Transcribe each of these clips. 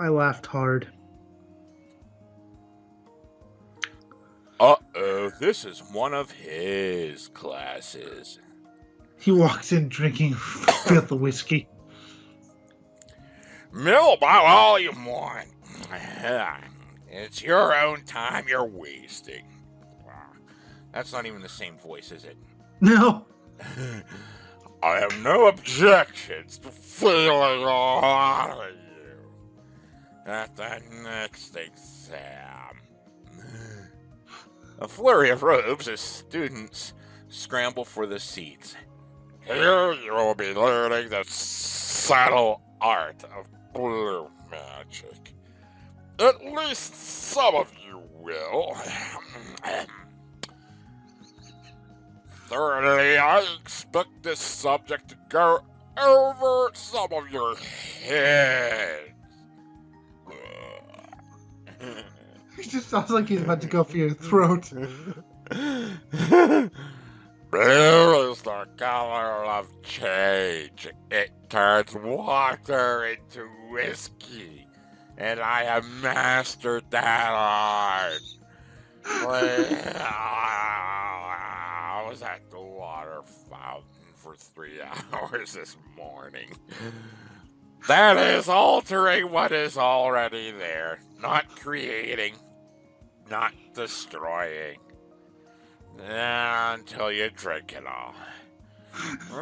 I laughed hard. Uh-oh, this is one of his classes. He walks in drinking filth of whiskey. Mill about all you want. It's your own time you're wasting. That's not even the same voice, is it? No. I have no objections to feeling on you at the next exam. A flurry of robes as students scramble for the seats. Here you will be learning the subtle art of blue magic. At least some of you will. Thirdly, I expect this subject to go over some of your heads. It just sounds like he's about to go for your throat. Blue is the color of change. It turns water into whiskey. And I have mastered that art. I was at the water fountain for 3 hours this morning. That is altering what is already there. Not creating. Not destroying. Until you drink it all.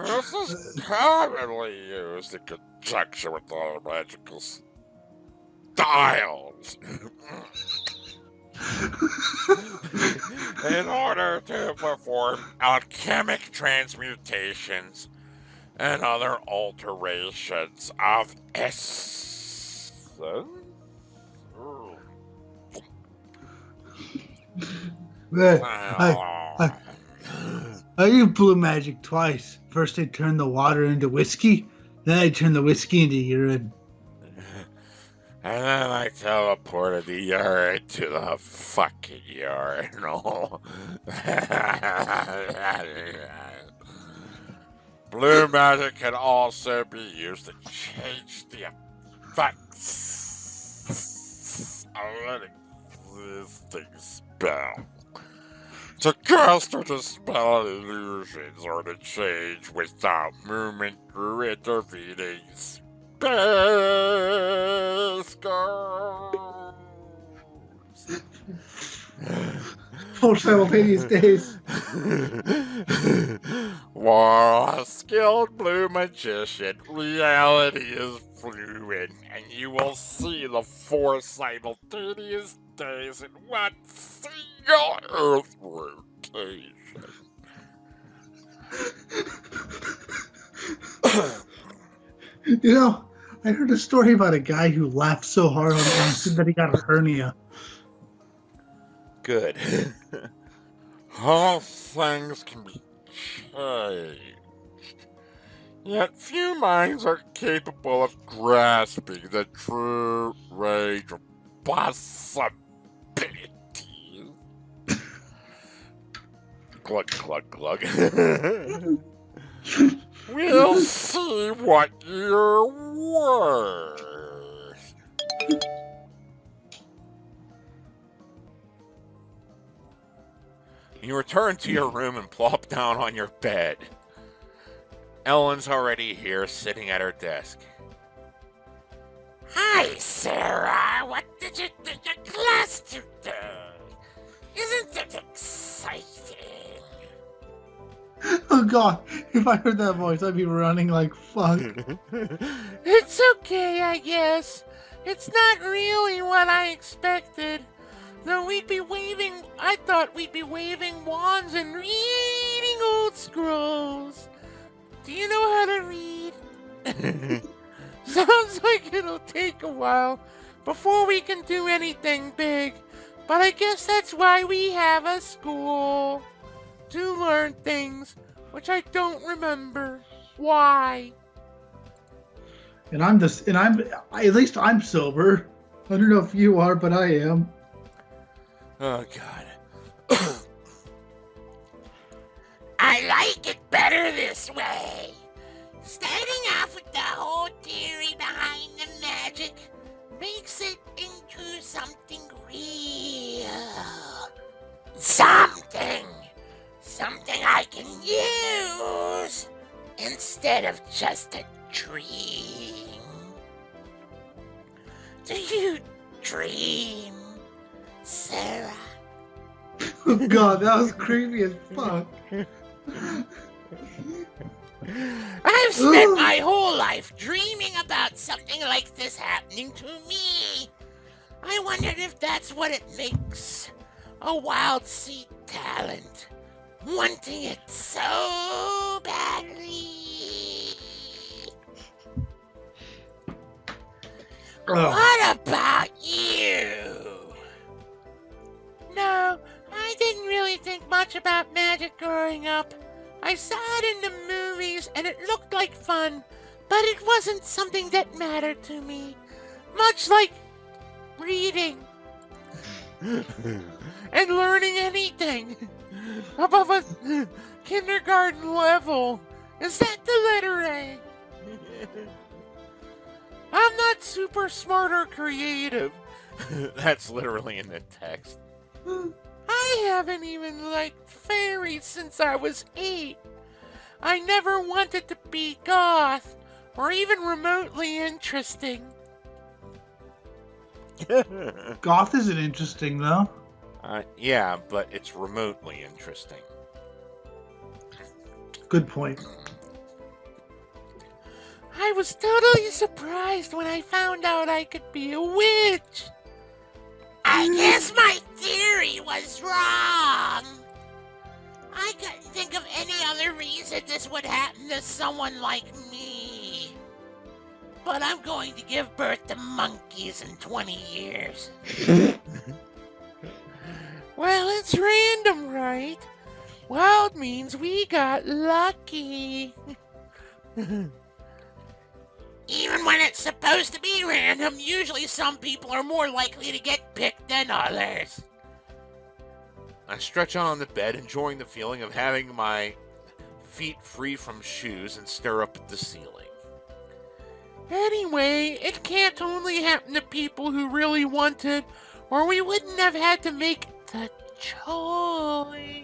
This is commonly used in conjunction with other magical styles. In order to perform alchemic transmutations and other alterations of essence. I used blue magic twice. First, I turned the water into whiskey. Then I turned the whiskey into urine. And then I teleported the urine to the fucking urinal. Blue magic can also be used to change the effects of an existing spell. To cast or dispel illusions or to change without movement through intervening space goes. 4 simultaneous days. For a skilled blue magician, reality is fluid, and you will see the 4 simultaneous days in one single Earth rotation. You know, I heard a story about a guy who laughed so hard on acid that he got a hernia. Good. All things can be changed, yet few minds are capable of grasping the true range of possibilities. Glug, glug, glug. We'll see what you're worth. You return to your room and plop down on your bed. Ellen's already here, sitting at her desk. Hi, Sarah. What did you think of class today? Isn't it exciting? Oh God, if I heard that voice, I'd be running like fuck. It's okay, I guess. It's not really what I expected. Though I thought we'd be waving wands and reading old scrolls. Do you know how to read? Sounds like it'll take a while before we can do anything big. But I guess that's why we have a school. To learn things, which I don't remember. Why? And at least I'm sober. I don't know if you are, but I am. Oh, God. I like it better this way. Starting off with the whole theory behind the magic makes of just a dream? Do you dream, Sarah? Oh God, that was creepy as fuck. I've spent my whole life dreaming about something like this happening to me. I wondered if that's what it makes a wild seed talent, wanting it so badly. What about you? No, I didn't really think much about magic growing up. I saw it in the movies and it looked like fun, but it wasn't something that mattered to me. Much like reading and learning anything above a kindergarten level. Is that the letter A? I'm not super smart or creative. That's literally in the text. I haven't even liked fairies since I was 8. I never wanted to be goth or even remotely interesting. Goth isn't interesting, though. Yeah, but it's remotely interesting. Good point. I was totally surprised when I found out I could be a witch. I guess my theory was wrong. I couldn't think of any other reason this would happen to someone like me. But I'm going to give birth to monkeys in 20 years. Well, it's random, right? Wild means we got lucky. Even when it's supposed to be random, usually some people are more likely to get picked than others. I stretch out on the bed, enjoying the feeling of having my feet free from shoes and stare up at the ceiling. Anyway, it can't only happen to people who really want it, or we wouldn't have had to make the choice.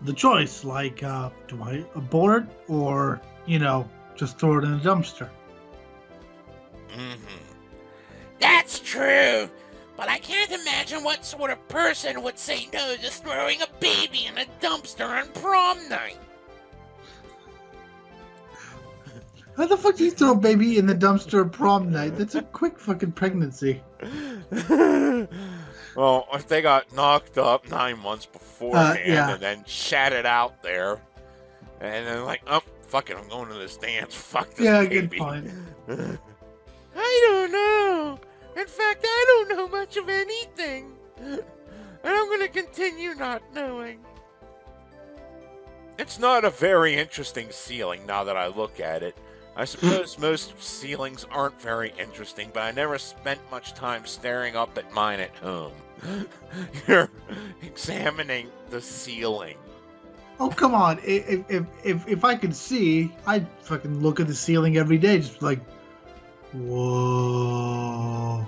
The choice, like, do I abort or, just throw it in a dumpster? That's true, but I can't imagine what sort of person would say no to throwing a baby in a dumpster on prom night. How the fuck do you throw a baby in the dumpster prom night? That's a quick fucking pregnancy. Well, if they got knocked up 9 months beforehand and then shat it out there, and then like, oh, fuck it, I'm going to this dance. Fuck this baby. Good point. I don't know. In fact, I don't know much of anything. And I'm going to continue not knowing. It's not a very interesting ceiling now that I look at it. I suppose most ceilings aren't very interesting, but I never spent much time staring up at mine at home. You're examining the ceiling. Oh, come on. If I could see, I'd fucking look at the ceiling every day, just like, whoa.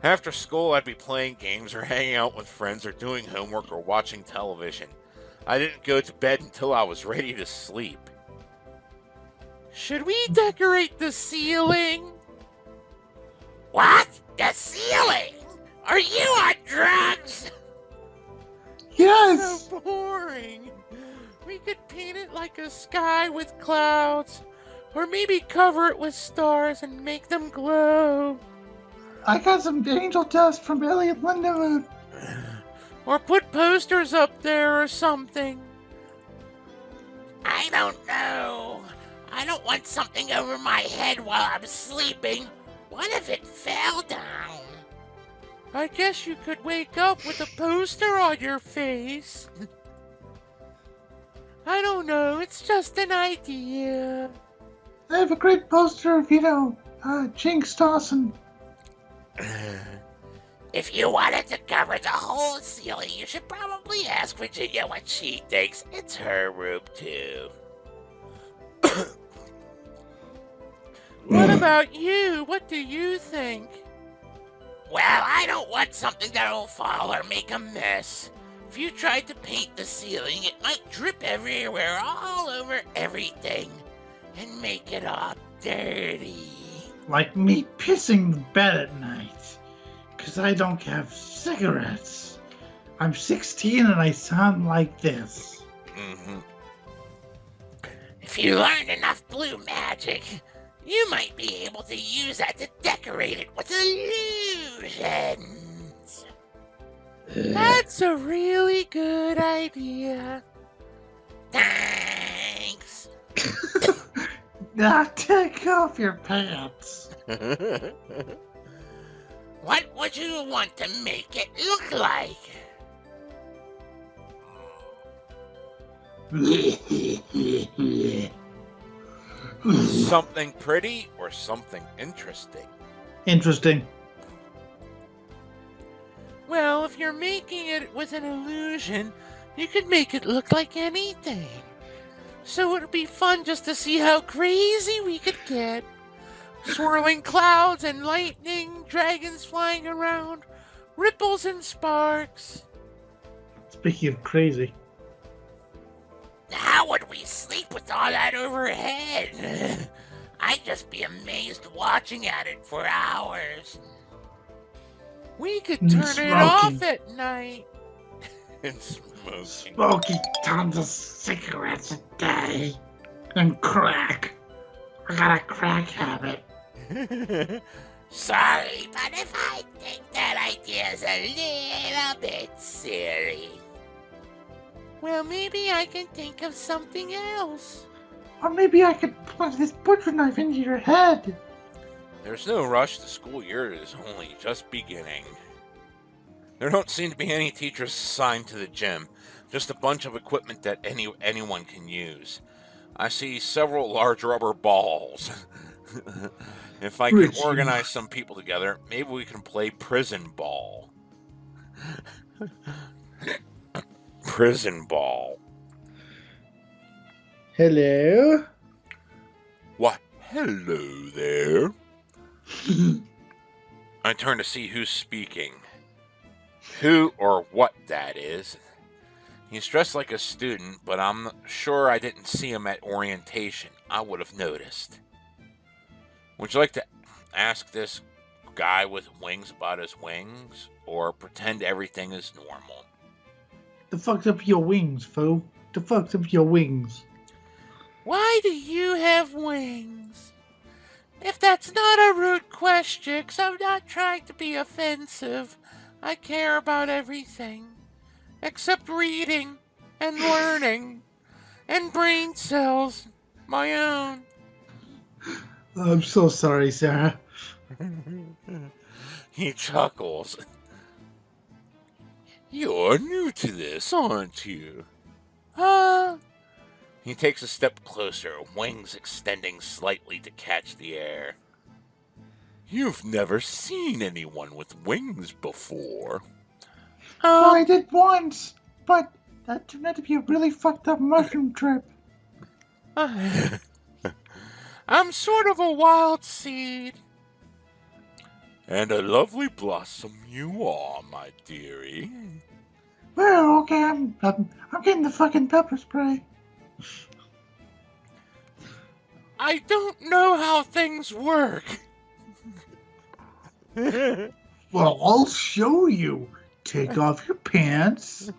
After school, I'd be playing games or hanging out with friends or doing homework or watching television. I didn't go to bed until I was ready to sleep. Should we decorate the ceiling? What? The ceiling? Are you on drugs? Yes! So boring. We could paint it like a sky with clouds. Or maybe cover it with stars and make them glow. I got some angel dust from Elliot Lindewood. Or put posters up there or something. I don't know. I don't want something over my head while I'm sleeping. What if it fell down? I guess you could wake up with a poster on your face. I don't know. It's just an idea. I have a great poster of, Jinx Dawson. If you wanted to cover the whole ceiling, you should probably ask Virginia what she thinks. It's her room, too. What about you? What do you think? Well, I don't want something that'll fall or make a mess. If you tried to paint the ceiling, it might drip everywhere, all over everything, and make it all dirty. Like me pissing the bed at night. 'Cause I don't have cigarettes. I'm 16 and I sound like this. Mm-hmm. If you learn enough blue magic, you might be able to use that to decorate it with illusions. That's a really good idea. Thanks. Now take off your pants. What would you want to make it look like? Something pretty or something interesting? Interesting. Well, if you're making it with an illusion, you could make it look like anything. So it would be fun just to see how crazy we could get. Swirling clouds and lightning, dragons flying around, ripples and sparks. Speaking of crazy. How would we sleep with all that overhead? I'd just be amazed watching at it for hours. We could turn it off at night. And smoking. Smoking tons of cigarettes a day. And crack. I got a crack habit. Sorry, but if I think that idea's a little bit silly. Well, maybe I can think of something else. Or maybe I could plunge this butcher knife into your head. There's no rush. The school year is only just beginning. There don't seem to be any teachers assigned to the gym. Just a bunch of equipment that anyone can use. I see several large rubber balls. If I can organize some people together, maybe we can play prison ball. Prison ball. Hello? What? Hello there. I turn to see who's speaking. Who or what that is. He's dressed like a student, but I'm sure I didn't see him at orientation. I would have noticed. Would you like to ask this guy with wings about his wings, or pretend everything is normal? The fuck's up your wings, fool? The fuck's up your wings? Why do you have wings? If that's not a rude question, 'cause I'm not trying to be offensive, I care about everything. Except reading, and learning, and brain cells. My own. I'm so sorry, Sarah. He chuckles. You're new to this, aren't you? He takes a step closer, wings extending slightly to catch the air. You've never seen anyone with wings before. Well, I did once, but that turned out to be a really fucked up mushroom trip. I'm sort of a wild seed. And a lovely blossom you are, my dearie. Well, okay, I'm getting the fucking pepper spray. I don't know how things work. Well, I'll show you. Take off your pants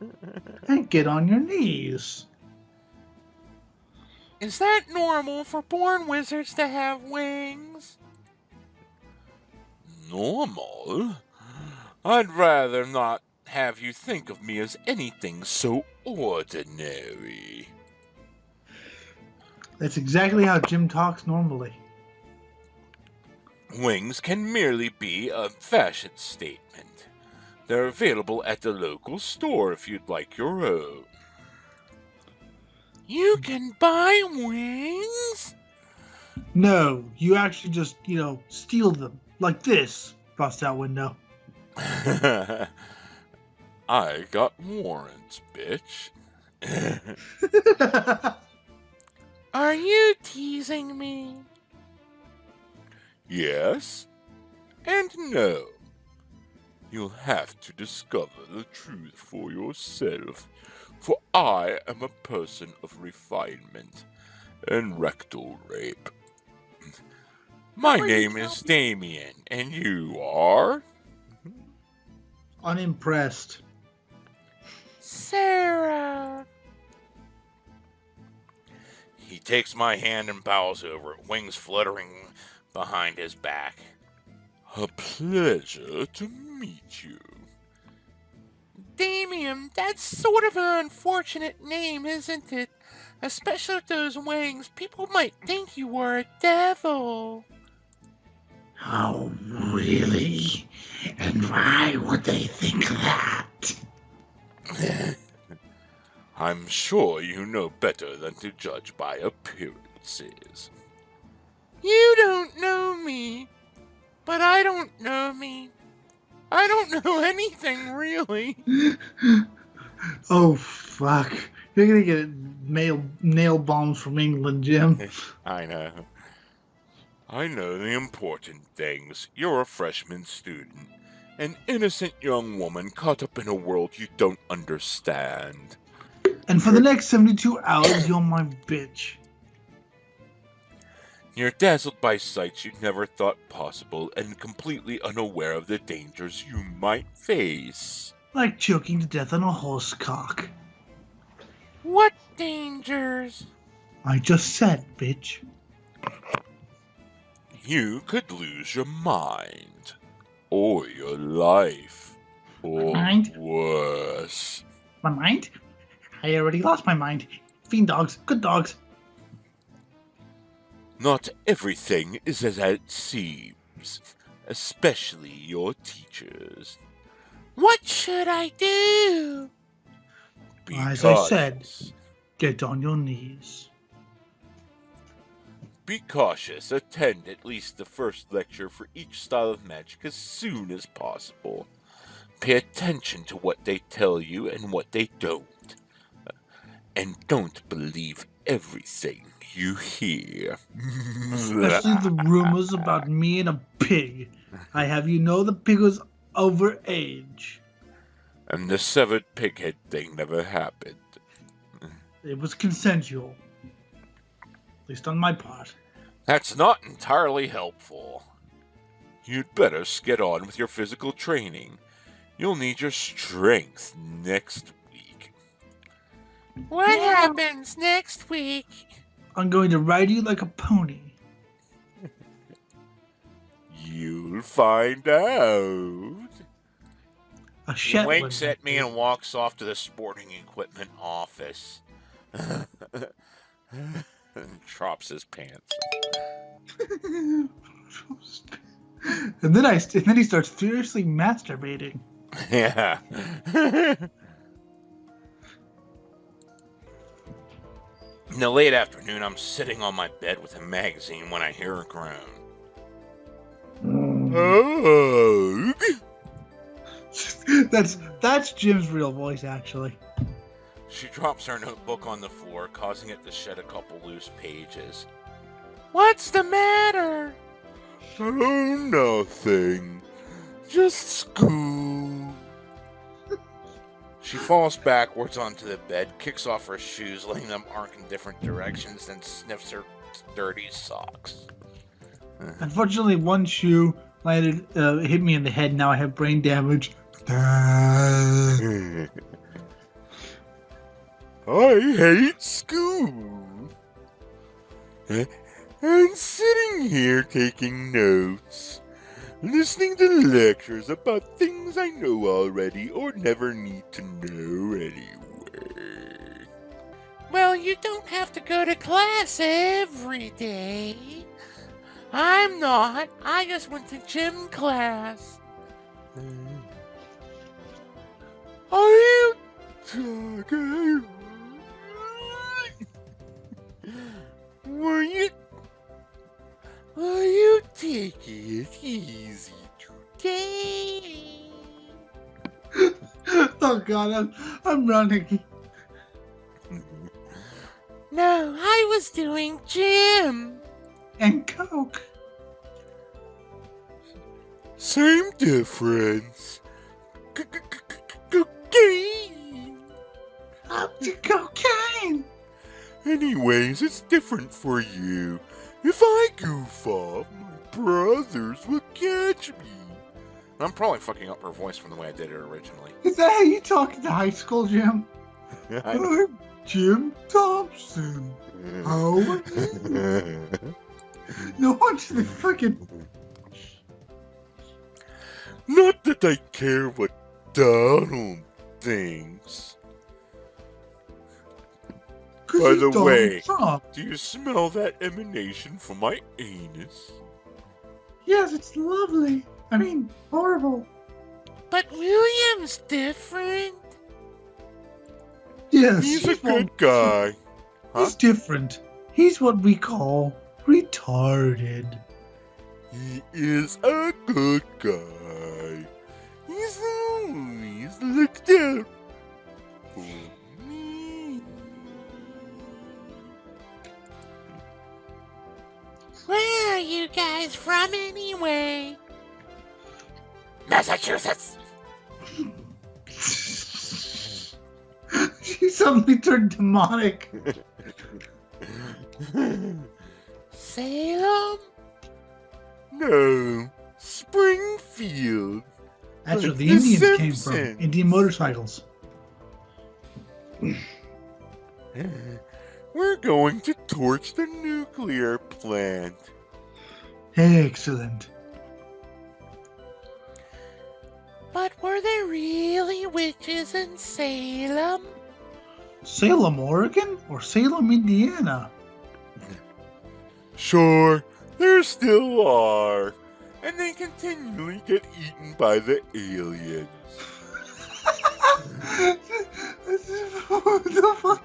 and get on your knees. Is that normal for born wizards to have wings? Normal? I'd rather not have you think of me as anything so ordinary. That's exactly how Jim talks normally. Wings can merely be a fashion statement. They're available at the local store if you'd like your own. You can buy wings? No, you actually just, steal them. Like this. Bust out window. I got warrants, bitch. Are you teasing me? Yes and no. You'll have to discover the truth for yourself, for I am a person of refinement and rectal rape. My name is Damien, and you are? Unimpressed. Sarah. He takes my hand and bows over it, wings fluttering behind his back. A pleasure to meet you. Damien, that's sort of an unfortunate name, isn't it? Especially with those wings, people might think you were a devil. Oh, really? And why would they think that? I'm sure you know better than to judge by appearances. You don't know me, but I don't know me. I don't know anything, really. Oh, fuck. You're gonna get nail bombs from England, Jim. I know. I know the important things. You're a freshman student, an innocent young woman caught up in a world you don't understand. And for the next 72 hours, you're my bitch. You're dazzled by sights you never thought possible and completely unaware of the dangers you might face. Like choking to death on a horse cock. What dangers? I just said, bitch. You could lose your mind, or your life, or Mind? worse. My mind? I already lost my mind. Fiend dogs, good dogs. Not everything is as it seems, especially your teachers. What should I do? Be As I said, cautious. get on your knees. Be cautious. Attend at least the first lecture for each style of magic as soon as possible. Pay attention to what they tell you and what they don't. And don't believe everything you hear. Especially the rumors about me and a pig. I have you know the pig was over age. And the severed pighead thing never happened. It was consensual. At least on my part. That's not entirely helpful. You'd better get on with your physical training. You'll need your strength next week. What happens next week? I'm going to ride you like a pony. You'll find out. A He Shetland. winks at me and walks off to the sporting equipment office. And drops his pants. And then he starts furiously masturbating. Yeah. In the late afternoon, I'm sitting on my bed with a magazine when I hear a groan. Oh. That's Jim's real voice, actually. She drops her notebook on the floor, causing it to shed a couple loose pages. What's the matter? Oh, nothing. Just school. She falls backwards onto the bed, kicks off her shoes, letting them arc in different directions, then sniffs her dirty socks. Unfortunately, one shoe landed, hit me in the head. Now I have brain damage. I hate school. I'm sitting here taking notes, listening to lectures about things I know already or never need to know anyway. Well, you don't have to go to class every day. I'm not. I just went to gym class. Are you talking? Were you taking it easy today? Oh God, I'm running. No, I was doing gym. And Coke. Same difference. cocaine. Up to cocaine. Anyways, it's different for you. If I goof off, my brothers will catch me. I'm probably fucking up her voice from the way I did it originally. Is that how you talk in high school, Jim? I know. I'm Jim Thompson. How are you? No one's the freaking. Not that I care what Donald thinks. By the way, Trump. do you smell that emanation from my anus? Yes, it's lovely. I mean, horrible. But William's different. Yes, He's a good guy. He's different. He's what we call retarded. He is a good guy. He's always looked out for me. Where are you guys from anyway? Massachusetts. She suddenly turned demonic. Salem? No, Springfield. That's where Like the the Indians came from. Simpsons. Indian motorcycles. We're going to torch the nuclear plant. Excellent. But were there really witches in Salem? Salem, Oregon? Or Salem, Indiana? Sure, there still are. And they continually get eaten by the aliens. What the fuck?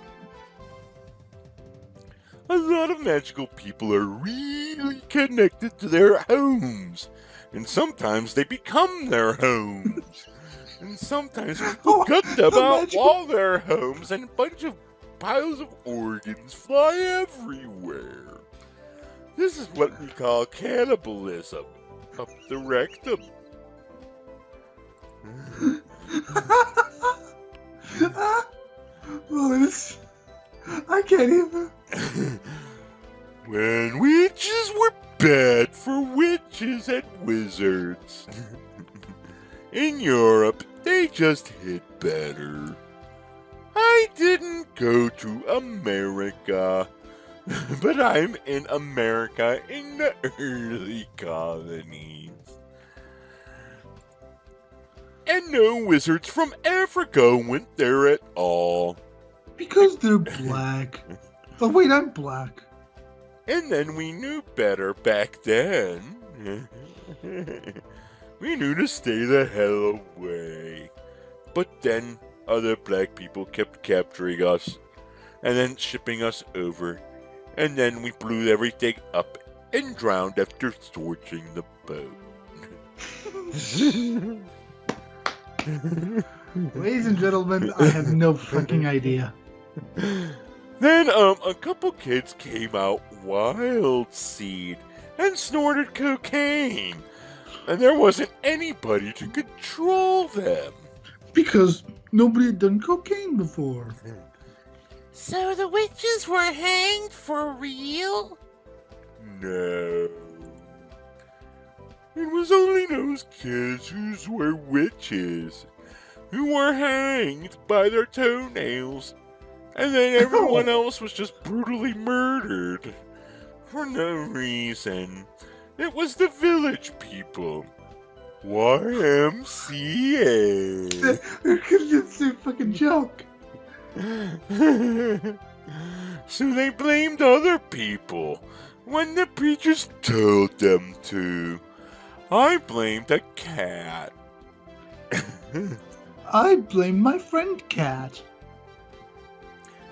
A lot of magical people are really connected to their homes. And sometimes they become their homes. And sometimes people cut them out while they're homes, and a bunch of piles of organs fly everywhere. This is what we call cannibalism. Up the rectum. I can't even. When witches were bad for witches and wizards. In Europe, they just hit better. I didn't go to America, but I'm in America in the early colonies. And no wizards from Africa went there at all. Because they're black. Oh, wait, I'm black. And then we knew better back then. We knew to stay the hell away. But then other black people kept capturing us and then shipping us over. And then we blew everything up and drowned after torching the boat. Ladies and gentlemen, I have no fucking idea. Then, a couple kids came out wild seed and snorted cocaine. And there wasn't anybody to control them. Because nobody had done cocaine before. So the witches were hanged for real? No. It was only those kids who were witches, who were hanged by their toenails, and then everyone else was just brutally murdered. For no reason. It was the village people. YMCA. It's a fucking joke. So they blamed other people when the preachers told them to. I blamed a cat. I blame my friend Cat.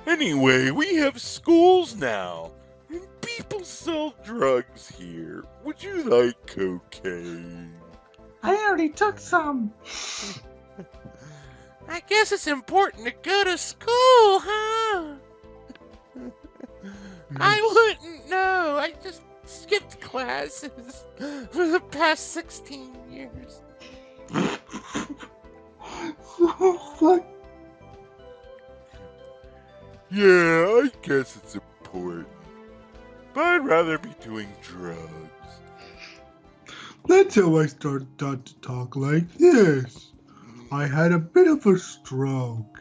Anyway, we have schools now, and people sell drugs here. Would you like cocaine? I already took some. I guess it's important to go to school, huh? I wouldn't know. I just skipped classes for the past 16 years. guess it's important. But I'd rather be doing drugs. That's how I started to talk like this. I had a bit of a stroke.